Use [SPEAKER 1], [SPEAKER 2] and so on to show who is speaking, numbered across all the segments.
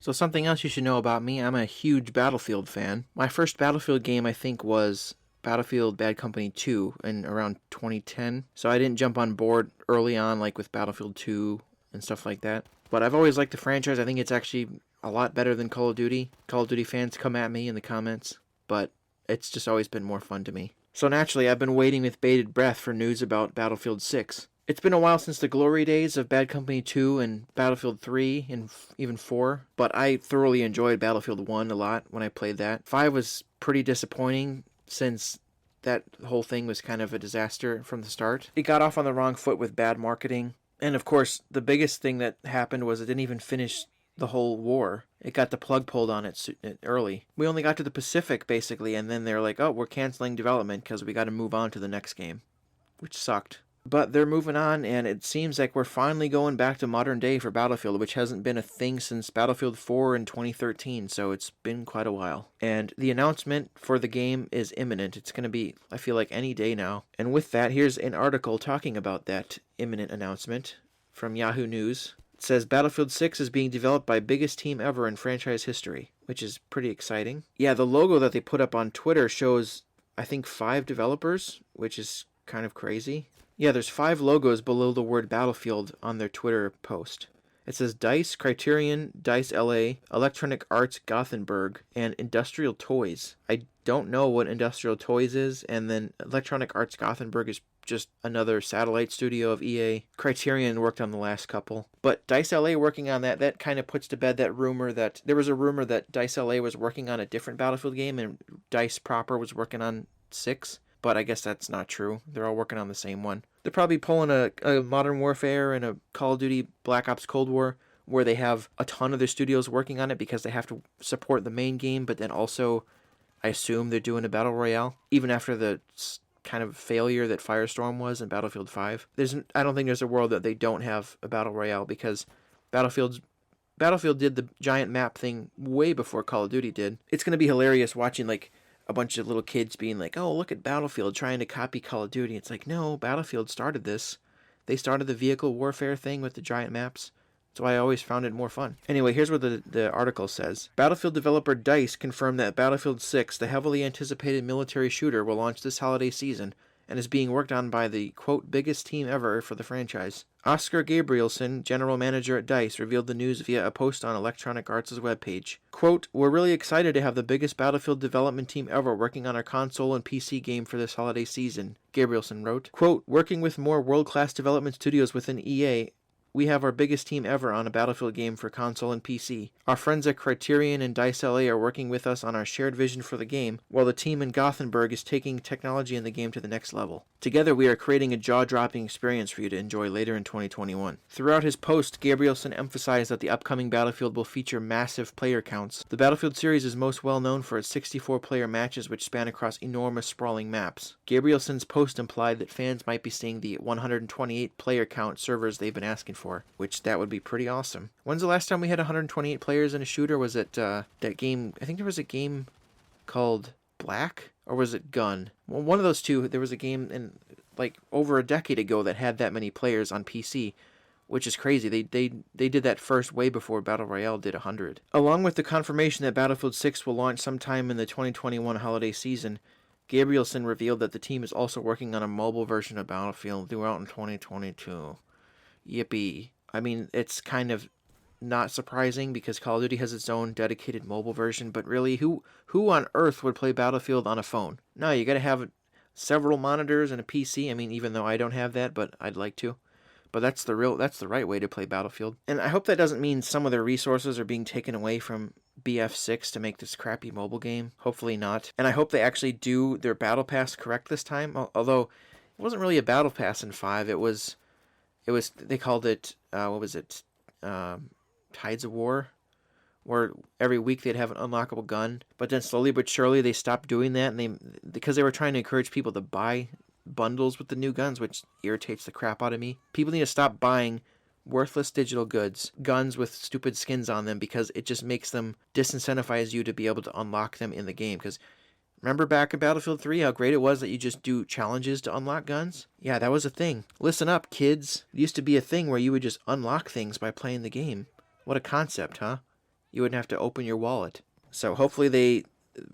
[SPEAKER 1] So something else you should know about me, I'm a huge Battlefield fan. My first Battlefield game, I think, was Battlefield Bad Company 2 in around 2010. So I didn't jump on board early on like with Battlefield 2 and stuff like that. But I've always liked the franchise. I think it's actually a lot better than Call of Duty. Call of Duty fans come at me in the comments, but it's just always been more fun to me. So naturally, I've been waiting with bated breath for news about Battlefield 6. It's been a while since the glory days of Bad Company 2 and Battlefield 3 and even 4, but I thoroughly enjoyed Battlefield 1 a lot when I played that. 5 was pretty disappointing since that whole thing was kind of a disaster from the start. It got off on the wrong foot with bad marketing, and of course, the biggest thing that happened was it didn't even finish the whole war. It got the plug pulled on it early. We only got to the Pacific, basically, and then they're like, oh, we're canceling development because we got to move on to the next game, which sucked. But they're moving on, and it seems like we're finally going back to modern day for Battlefield, which hasn't been a thing since Battlefield 4 in 2013, so it's been quite a while. And the announcement for the game is imminent. It's going to be, I feel like, any day now. And with that, here's an article talking about that imminent announcement from Yahoo News. It says, Battlefield 6 is being developed by biggest team ever in franchise history, which is pretty exciting. Yeah, the logo that they put up on Twitter shows, I think, 5 developers, which is kind of crazy. Yeah, there's 5 logos below the word Battlefield on their Twitter post. It says DICE, Criterion, DICE LA, Electronic Arts Gothenburg, and Industrial Toys. I don't know what Industrial Toys is, and then Electronic Arts Gothenburg is just another satellite studio of EA. Criterion worked on the last couple. But DICE LA working on that kind of puts to bed that rumor that... There was a rumor that DICE LA was working on a different Battlefield game, and DICE proper was working on 6. But I guess that's not true. They're all working on the same one. They're probably pulling a Modern Warfare and a Call of Duty Black Ops Cold War where they have a ton of their studios working on it because they have to support the main game, but then also, I assume they're doing a Battle Royale, even after the kind of failure that Firestorm was in Battlefield 5. I don't think there's a world that they don't have a Battle Royale because Battlefield did the giant map thing way before Call of Duty did. It's going to be hilarious watching, like, a bunch of little kids being like, oh, look at Battlefield trying to copy Call of Duty. It's like, no, Battlefield started this. They started the vehicle warfare thing with the giant maps. That's why I always found it more fun. Anyway, here's what the article says. Battlefield developer DICE confirmed that Battlefield 6, the heavily anticipated military shooter, will launch this holiday season and is being worked on by the, quote, biggest team ever for the franchise. Oscar Gabrielson, general manager at DICE, revealed the news via a post on Electronic Arts' webpage. Quote, we're really excited to have the biggest Battlefield development team ever working on our console and PC game for this holiday season, Gabrielson wrote. Quote, working with more world-class development studios within EA, we have our biggest team ever on a Battlefield game for console and PC. Our friends at Criterion and DICE LA are working with us on our shared vision for the game, while the team in Gothenburg is taking technology in the game to the next level. Together, we are creating a jaw-dropping experience for you to enjoy later in 2021. Throughout his post, Gabrielson emphasized that the upcoming Battlefield will feature massive player counts. The Battlefield series is most well known for its 64-player matches which span across enormous sprawling maps. Gabrielson's post implied that fans might be seeing the 128 player count servers they've been asking for, which that would be pretty awesome. When's the last time we had 128 players in a shooter? Was it that game? I think there was a game called Black, or was it Gun? Well, one of those two. There was a game in like over a decade ago that had that many players on PC, which is crazy. They did that first way before Battle Royale did 100. Along with the confirmation that Battlefield 6 will launch sometime in the 2021 holiday season, Gabrielson revealed that the team is also working on a mobile version of Battlefield due out in 2022. Yippee. I mean, it's kind of not surprising because Call of Duty has its own dedicated mobile version, but really, who on earth would play Battlefield on a phone? No, you gotta have several monitors and a PC. I mean, even though I don't have that, but I'd like to. But that's the right way to play Battlefield. And I hope that doesn't mean some of their resources are being taken away from BF6 to make this crappy mobile game. Hopefully not. And I hope they actually do their Battle Pass correct this time. Although, it wasn't really a Battle Pass in 5. It was they called it, what was it? Tides of War, where every week they'd have an unlockable gun. But then slowly but surely they stopped doing that, and because they were trying to encourage people to buy bundles with the new guns, which irritates the crap out of me. People need to stop buying worthless digital guns with stupid skins on them, because it just makes them disincentivize you to be able to unlock them in the game. Because remember back in Battlefield 3 how great it was that you just do challenges to unlock guns? Yeah, that was a thing. Listen up, kids. It used to be a thing where you would just unlock things by playing the game. What a concept, huh? you wouldn't have to open your wallet. So hopefully they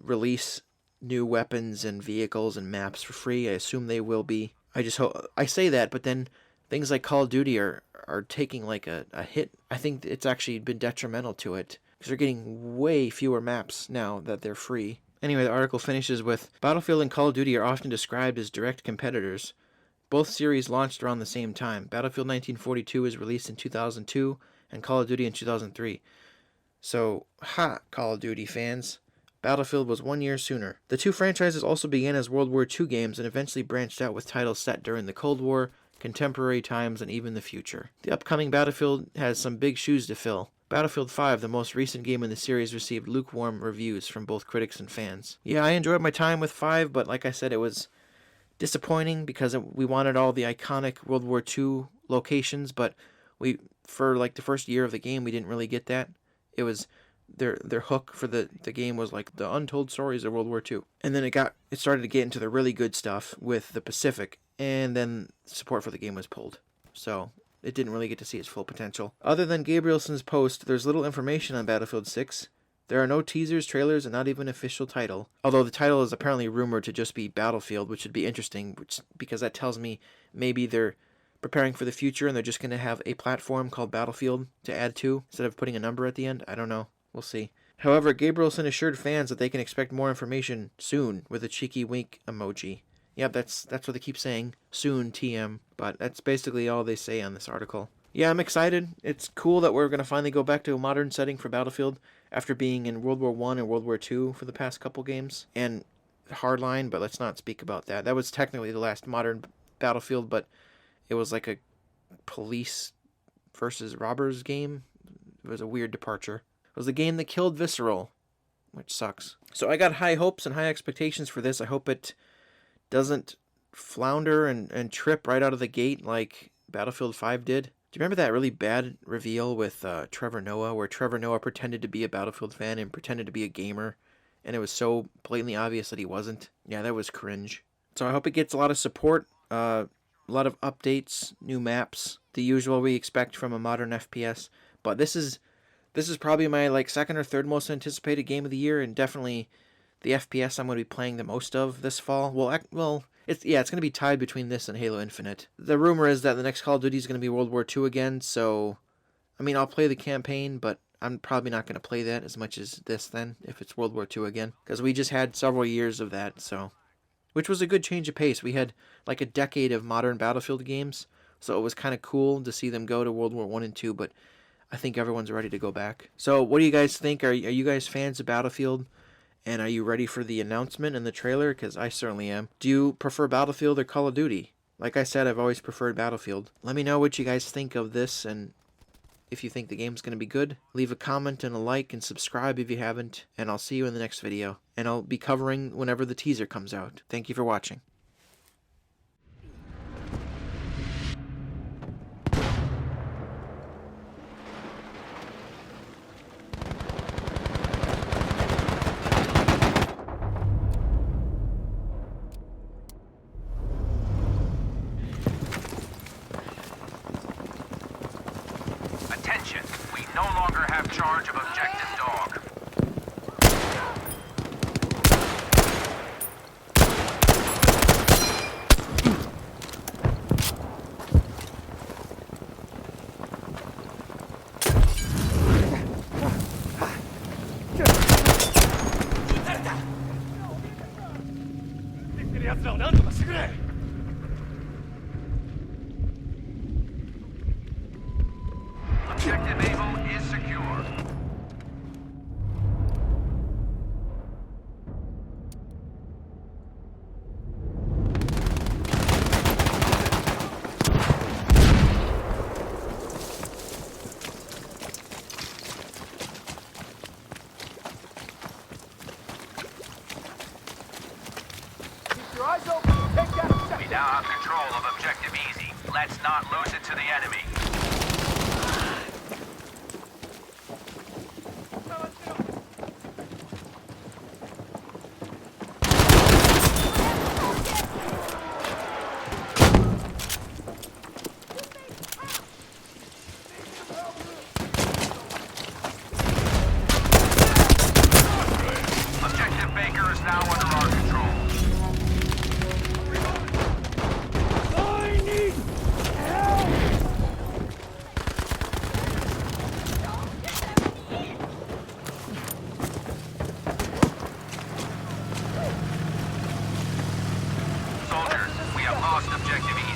[SPEAKER 1] release new weapons and vehicles and maps for free. I assume they will be. I just hope. I say that, but then things like Call of Duty are taking like a hit. I think it's actually been detrimental to it because they're getting way fewer maps now that they're free. Anyway, the article finishes with, Battlefield and Call of Duty are often described as direct competitors. Both series launched around the same time. Battlefield 1942 was released in 2002 and Call of Duty in 2003. So, Call of Duty fans. Battlefield was 1 year sooner. The two franchises also began as World War II games and eventually branched out with titles set during the Cold War, contemporary times, and even the future. The upcoming Battlefield has some big shoes to fill. Battlefield 5, the most recent game in the series, received lukewarm reviews from both critics and fans. Yeah, I enjoyed my time with 5, but like I said, it was disappointing because we wanted all the iconic World War II locations, but for like the first year of the game, we didn't really get that. It was their hook for the game was like the untold stories of World War II. And then it started to get into the really good stuff with the Pacific, and then support for the game was pulled. So it didn't really get to see its full potential. Other than Gabrielson's post, there's little information on Battlefield 6. There are no teasers, trailers, and not even an official title. Although the title is apparently rumored to just be Battlefield, which would be interesting, because that tells me maybe they're preparing for the future and they're just going to have a platform called Battlefield to add to instead of putting a number at the end. I don't know. We'll see. However, Gabrielson assured fans that they can expect more information soon with a cheeky wink emoji. Yep, that's what they keep saying. Soon, TM. But that's basically all they say on this article. Yeah, I'm excited. It's cool that we're going to finally go back to a modern setting for Battlefield after being in World War I and World War II for the past couple games. And Hardline, but let's not speak about that. That was technically the last modern Battlefield, but it was like a police versus robbers game. It was a weird departure. It was the game that killed Visceral, which sucks. So I got high hopes and high expectations for this. I hope it doesn't flounder and trip right out of the gate like Battlefield 5 did. Do you remember that really bad reveal with Trevor Noah, where Trevor Noah pretended to be a Battlefield fan and pretended to be a gamer, and it was so blatantly obvious that he wasn't? Yeah, that was cringe. So I hope it gets a lot of support, a lot of updates, new maps, the usual we expect from a modern FPS. But this is probably my second or third most anticipated game of the year, and definitely the FPS I'm going to be playing the most of this fall. It's going to be tied between this and Halo Infinite. The rumor is that the next Call of Duty is going to be World War II again, so I'll play the campaign, but I'm probably not going to play that as much as this then, if it's World War II again, because we just had several years of that, which was a good change of pace. We had like a decade of modern Battlefield games, so it was kind of cool to see them go to World War I and II, but I think everyone's ready to go back. So what do you guys think? Are you guys fans of Battlefield? And are you ready for the announcement and the trailer? Because I certainly am. Do you prefer Battlefield or Call of Duty? Like I said, I've always preferred Battlefield. Let me know what you guys think of this, and if you think the game's going to be good. Leave a comment and a like and subscribe if you haven't. And I'll see you in the next video. And I'll be covering whenever the teaser comes out. Thank you for watching.
[SPEAKER 2] Attention, we no longer have charge of Objective Dog. Objective Able is secure.
[SPEAKER 3] Keep your eyes open. Take that objective.
[SPEAKER 2] We now have control of Objective Easy. Let's not lose it to the enemy. objective